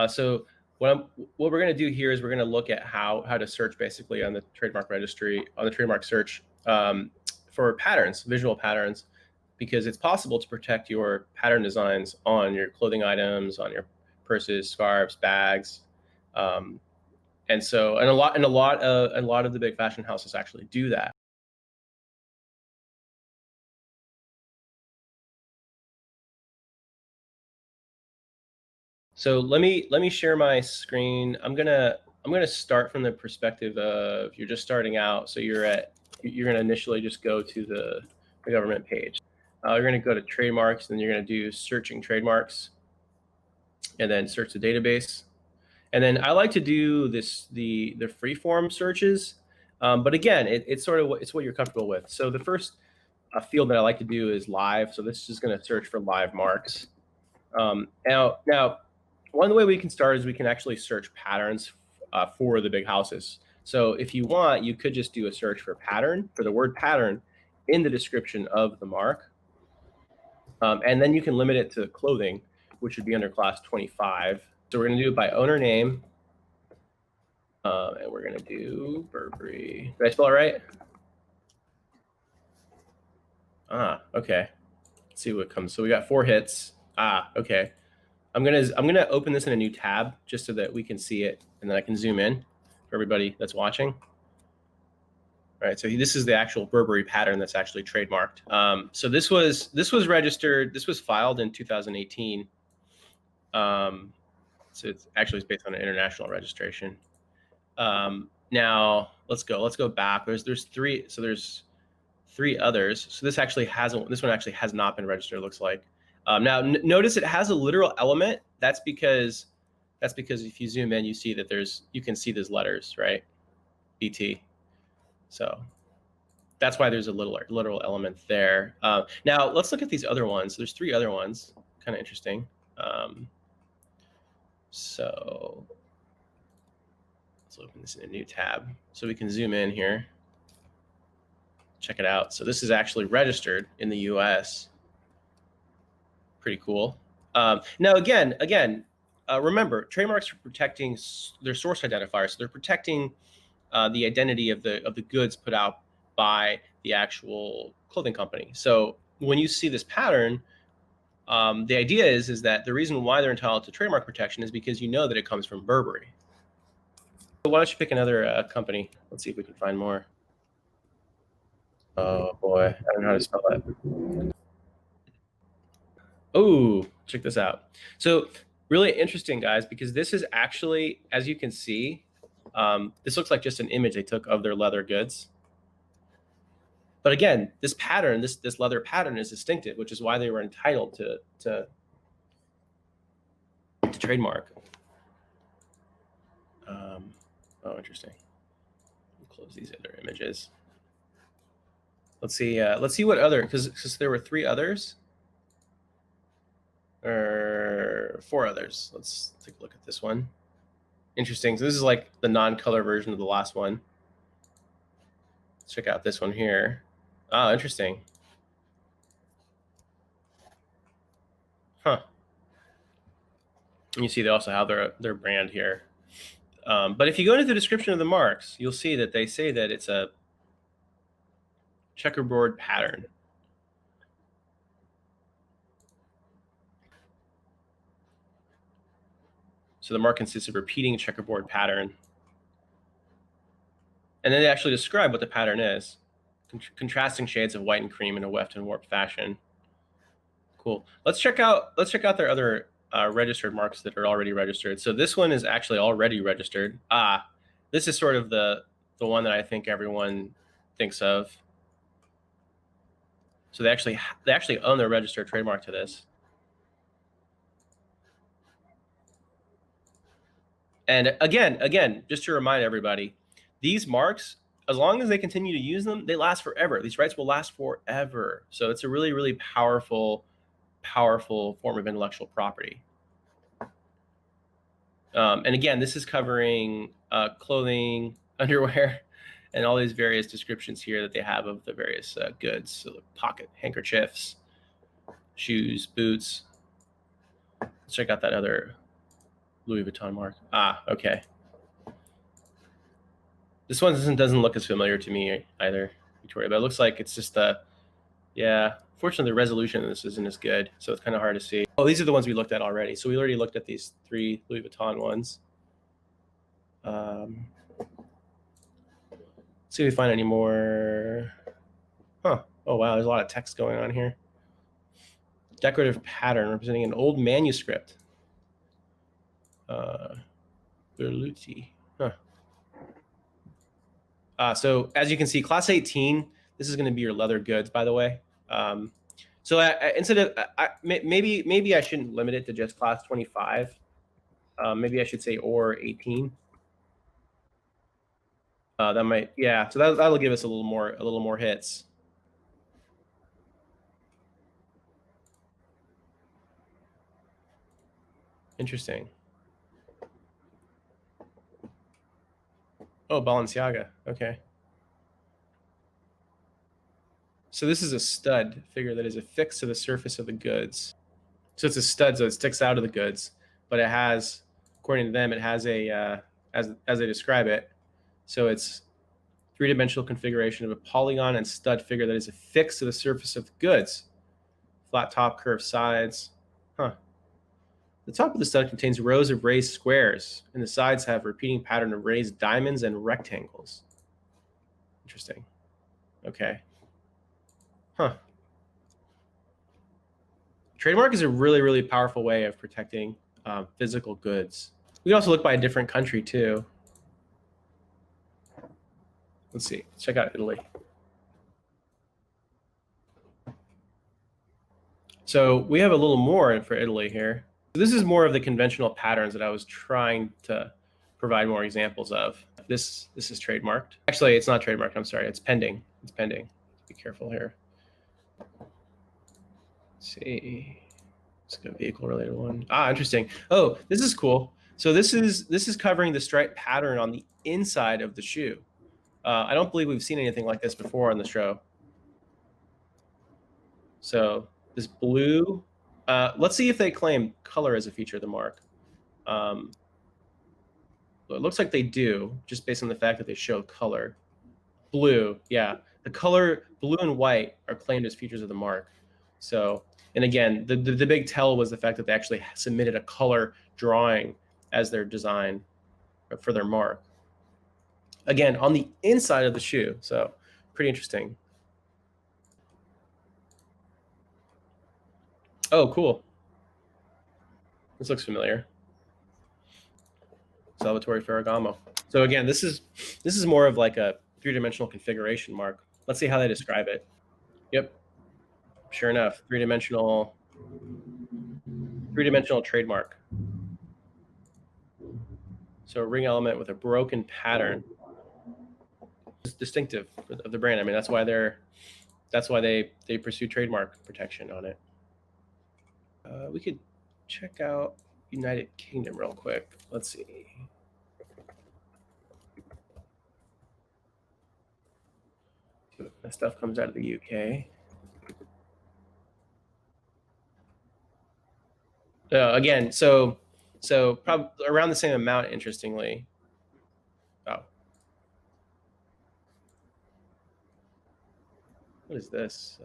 So what we're going to do here is we're going to look at how to search basically on the trademark registry, on the trademark search for patterns, visual patterns, because it's possible to protect your pattern designs on your clothing items, on your purses, scarves, bags, and a lot of the big fashion houses actually do that. So let me share my screen. I'm gonna start from the perspective of you're just starting out. So you're gonna initially just go to the government page. You're gonna go to trademarks, and you're gonna do searching trademarks, and then search the database. And then I like to do the free form searches, but again, it's sort of it's what you're comfortable with. So the first field that I like to do is live. So this is going to search for live marks. Now, one way we can start is we can actually search patterns for the big houses. So if you want, you could just do a search for pattern, for the word pattern in the description of the mark. And then you can limit it to clothing, which would be under class 25. So we're going to do it by owner name. And we're going to do Burberry. Did I spell it right? Okay. Let's see what comes. So we got 4 hits. Okay. I'm gonna open this in a new tab just so that we can see it, and then I can zoom in for everybody that's watching. All right, so this is the actual Burberry pattern that's actually trademarked. So this was registered. This was filed in 2018. So it's based on an international registration. Now let's go back. There's 3. So there's 3 others. So this one actually has not been registered. It looks like. Now notice it has a literal element. That's because if you zoom in, you see that you can see these letters, right? BT. So that's why there's a literal element there. Now let's look at these other ones. There's 3 other ones, kind of interesting. So let's open this in a new tab so we can zoom in here. Check it out. So this is actually registered in the US. Pretty cool. Now, again, remember, trademarks are protecting their source identifier, so they're protecting the identity of the goods put out by the actual clothing company. So when you see this pattern, the idea is that the reason why they're entitled to trademark protection is because you know that it comes from Burberry. So why don't you pick another company? Let's see if we can find more. Oh boy, I don't know how to spell that. Oh, check this out. So really interesting, guys, because this is actually, as you can see, this looks like just an image they took of their leather goods. But again, this pattern, this leather pattern is distinctive, which is why they were entitled to trademark. Oh, interesting. Close these other images. Let's see what other, because there were 3 others. Or 4 others. Let's take a look at this one. Interesting. So this is like the non-color version of the last one. Let's check out this one here. Oh, interesting. Huh. And you see they also have their brand here. But if you go into the description of the marks, you'll see that they say that it's a checkerboard pattern. So the mark consists of repeating a checkerboard pattern. And then they actually describe what the pattern is. Contrasting shades of white and cream in a weft and warped fashion. Cool. Let's check out their other registered marks that are already registered. So this one is actually already registered. This is sort of the one that I think everyone thinks of. So they actually own their registered trademark to this. And again, just to remind everybody, these marks, as long as they continue to use them, they last forever. These rights will last forever. So it's a really, really powerful form of intellectual property. And again, this is covering clothing, underwear, and all these various descriptions here that they have of the various goods. So pocket handkerchiefs, shoes, boots. Let's check out that other Louis Vuitton mark. Ah, okay. This one doesn't look as familiar to me either, Victoria, but it looks like it's just the, yeah. Fortunately, the resolution of this isn't as good, so it's kind of hard to see. Oh, these are the ones we looked at already. So we already looked at these 3 Louis Vuitton ones. See if we find any more. Huh. Oh, wow. There's a lot of text going on here. Decorative pattern representing an old manuscript. Berluti. Huh. So as you can see, class 18, this is going to be your leather goods, by the way. So instead of maybe I shouldn't limit it to just class 25. Maybe I should say or 18. That might, yeah. So that'll give us a little more hits. Interesting. Oh, Balenciaga. Okay. So this is a stud figure that is affixed to the surface of the goods. So it's a stud, so it sticks out of the goods, but it has, according to them, it has a, as they describe it, so it's three-dimensional configuration of a polygon and stud figure that is affixed to the surface of the goods. Flat top, curved sides. Huh. The top of the stud contains rows of raised squares, and the sides have a repeating pattern of raised diamonds and rectangles. Interesting. Okay. Huh. Trademark is a really, really powerful way of protecting physical goods. We can also look by a different country too. Let's see. Let's check out Italy. So we have a little more for Italy here. This is more of the conventional patterns that I was trying to provide more examples of. This is trademarked. Actually, it's not trademarked. I'm sorry. It's pending. It's pending. Be careful here. Let's see. Let's go vehicle related one. Ah, interesting. Oh, this is cool. So this is covering the stripe pattern on the inside of the shoe. I don't believe we've seen anything like this before on the show. So this blue, let's see if they claim color as a feature of the mark. It looks like they do, just based on the fact that they show color. Blue, yeah. The color blue and white are claimed as features of the mark. So, and again, the big tell was the fact that they actually submitted a color drawing as their design for their mark. Again, on the inside of the shoe. So pretty interesting. Oh, cool. This looks familiar. Salvatore Ferragamo. So again, this is more of like a three-dimensional configuration mark. Let's see how they describe it. Yep. Sure enough, three-dimensional trademark. So a ring element with a broken pattern. It's distinctive of the brand. I mean, that's why they pursue trademark protection on it. We could check out United Kingdom real quick. Let's see. That stuff comes out of the UK. Again, so probably around the same amount, interestingly. Oh. What is this?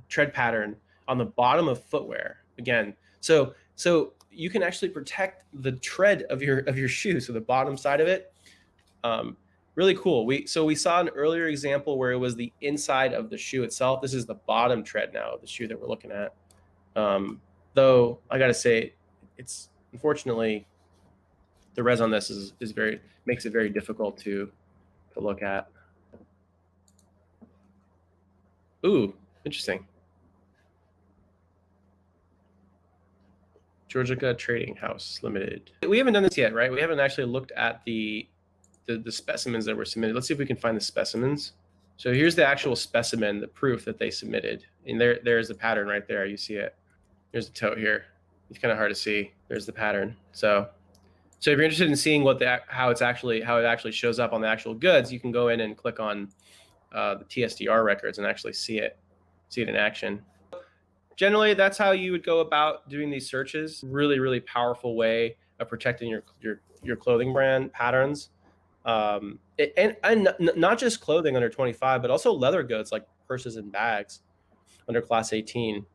Tread pattern on the bottom of footwear. Again, so you can actually protect the tread of your shoe, so the bottom side of it. Really cool. We saw an earlier example where it was the inside of the shoe itself. This is the bottom tread now of the shoe that we're looking at. Though I gotta say, it's unfortunately the res on this makes it very difficult to look at. Ooh, interesting. Georgia Trading House Limited. We haven't done this yet, right? We haven't actually looked at the specimens that were submitted. Let's see if we can find the specimens. So here's the actual specimen, the proof that they submitted. And there's the pattern right there. You see it. There's the tote here. It's kind of hard to see. There's the pattern. So if you're interested in seeing how it actually shows up on the actual goods, you can go in and click on the TSDR records and actually see it in action. Generally, that's how you would go about doing these searches. Really, really powerful way of protecting your clothing brand patterns. And not just clothing under 25, but also leather goods like purses and bags under class 18.